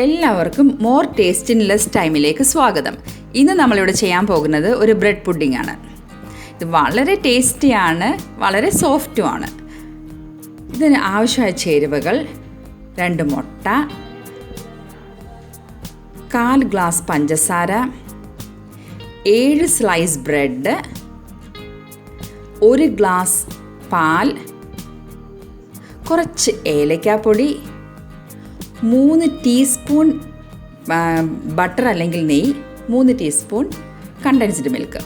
എല്ലാവർക്കും more taste in less ടൈമിലേക്ക് സ്വാഗതം. ഇന്ന് നമ്മളിവിടെ ചെയ്യാൻ പോകുന്നത് ഒരു ബ്രെഡ് പുഡിംഗ് ആണ്. ഇത് വളരെ ടേസ്റ്റിയാണ്, വളരെ സോഫ്റ്റുമാണ്. ഇതിന് ആവശ്യമായ ചേരുവകൾ 2 മുട്ട, 1/4 ഗ്ലാസ് പഞ്ചസാര, 7 സ്ലൈസ് ബ്രെഡ്, 1 ഗ്ലാസ് പാൽ, കുറച്ച് ഏലക്കാപ്പൊടി, 3 ടീസ്പൂൺ ബട്ടർ അല്ലെങ്കിൽ നെയ്യ്, 3 ടീസ്പൂൺ കണ്ടൻസ്ഡ് മിൽക്ക്.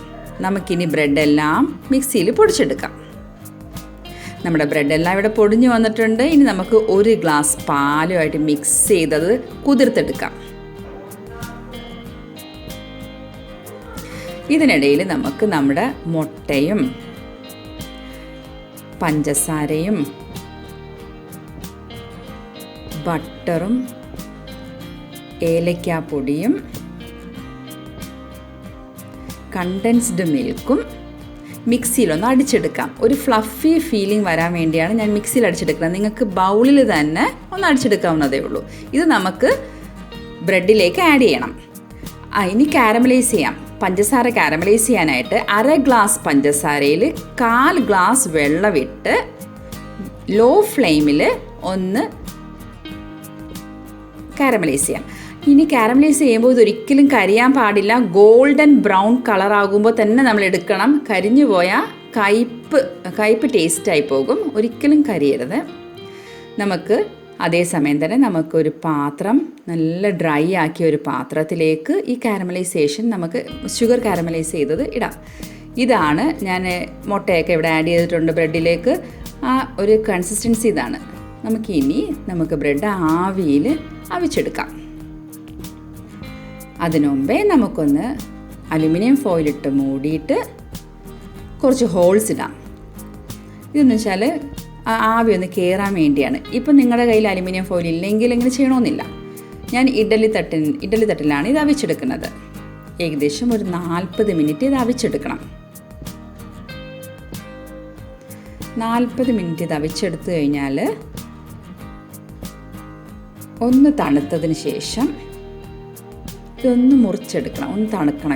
നമുക്കിനി ബ്രെഡെല്ലാം മിക്സിയിൽ പൊടിച്ചെടുക്കാം. നമ്മുടെ ബ്രെഡെല്ലാം ഇവിടെ പൊടിഞ്ഞു വന്നിട്ടുണ്ട്. ഇനി നമുക്ക് 1 ഗ്ലാസ് പാലുമായിട്ട് മിക്സ് ചെയ്തത് കുതിർത്തെടുക്കാം. ഇതിനിടയിൽ നമുക്ക് നമ്മുടെ മുട്ടയും പഞ്ചസാരയും ബട്ടറും ഏലക്കാപ്പൊടിയും കണ്ടൻസ്ഡ് മിൽക്കും മിക്സിയിലൊന്ന് അടിച്ചെടുക്കാം. ഒരു ഫ്ലഫി ഫീലിംഗ് വരാൻ വേണ്ടിയാണ് ഞാൻ മിക്സിയിൽ അടിച്ചെടുക്കുന്നത്. നിങ്ങൾക്ക് ബൗളിൽ തന്നെ ഒന്ന് അടിച്ചെടുക്കാവുന്നതേ ഉള്ളൂ. ഇത് നമുക്ക് ബ്രെഡിലേക്ക് ആഡ് ചെയ്യണം. ഇനി കാരമലൈസ് ചെയ്യാം. പഞ്ചസാര കാരമലൈസ് ചെയ്യാനായിട്ട് 1/2 ഗ്ലാസ് പഞ്ചസാരയിൽ 1/4 ഗ്ലാസ് വെള്ളമിട്ട് ലോ ഫ്ലെയിമിൽ ഒന്ന് കാരമലൈസ് ചെയ്യാം. ഇനി കാരമലൈസ് ചെയ്യുമ്പോൾ ഇതൊരിക്കലും കരിയാൻ പാടില്ല. ഗോൾഡൻ ബ്രൗൺ കളറാകുമ്പോൾ തന്നെ നമ്മൾ എടുക്കണം. കരിഞ്ഞു പോയാൽ കയ്പ്പ് ടേസ്റ്റായി പോകും. ഒരിക്കലും കരിയരുത്. നമുക്ക് അതേസമയം തന്നെ നമുക്കൊരു പാത്രം, നല്ല ഡ്രൈ ആക്കിയ ഒരു പാത്രത്തിലേക്ക് ഈ കാരമലൈസേഷൻ, നമുക്ക് ഷുഗർ കാരമലൈസ് ചെയ്തത് ഇടാം. ഇതാണ് ഞാൻ മുട്ടയൊക്കെ ഇവിടെ ആഡ് ചെയ്തിട്ടുണ്ട് ബ്രെഡിലേക്ക്. ആ ഒരു കൺസിസ്റ്റൻസി ഇതാണ്. നമുക്ക് ബ്രെഡ് ആവിയിൽ അവിച്ചെടുക്കാം. അതിനു മുമ്പേ നമുക്കൊന്ന് അലുമിനിയം ഫോയിലിട്ട് മൂടിയിട്ട് കുറച്ച് ഹോൾസ് ഇടാം. ഇതെന്ന് വെച്ചാൽ ആവി ഒന്ന് കയറാൻ വേണ്ടിയാണ്. ഇപ്പം നിങ്ങളുടെ കയ്യിൽ അലുമിനിയം ഫോയിൽ ഇല്ലെങ്കിൽ ഇങ്ങനെ ചെയ്യണമെന്നില്ല. ഞാൻ ഇഡ്ഡലി തട്ടിലാണ് ഇത് അവിച്ചെടുക്കുന്നത്. ഏകദേശം ഒരു 40 മിനിറ്റ് ഇത് അവിച്ചെടുക്കണം. 40 മിനിറ്റ് ഇത് അവിച്ചെടുത്ത് കഴിഞ്ഞാൽ ഒന്ന് തണുത്തതിന് ശേഷം ഇതൊന്ന് മുറിച്ചെടുക്കണം. ഒന്ന് തണുക്കണം.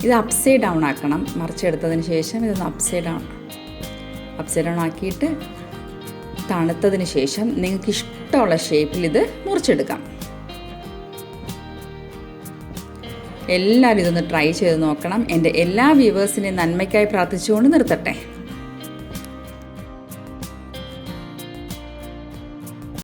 ഇത് അപ്സൈഡ് ഡൗൺ ആക്കണം. മറിച്ചെടുത്തതിന് ശേഷം ഇതൊന്ന് അപ്സൈഡ് ഡൗൺ ആക്കിയിട്ട് തണുത്തതിന് ശേഷം നിങ്ങൾക്ക് ഇഷ്ടമുള്ള ഷേപ്പിൽ ഇത് മുറിച്ചെടുക്കാം. എല്ലാവരും ഇതൊന്ന് ട്രൈ ചെയ്ത് നോക്കണം. എൻ്റെ എല്ലാ വ്യൂവേഴ്സിനെയും നന്മയ്ക്കായി പ്രാർത്ഥിച്ചുകൊണ്ട് നിർത്തട്ടെ.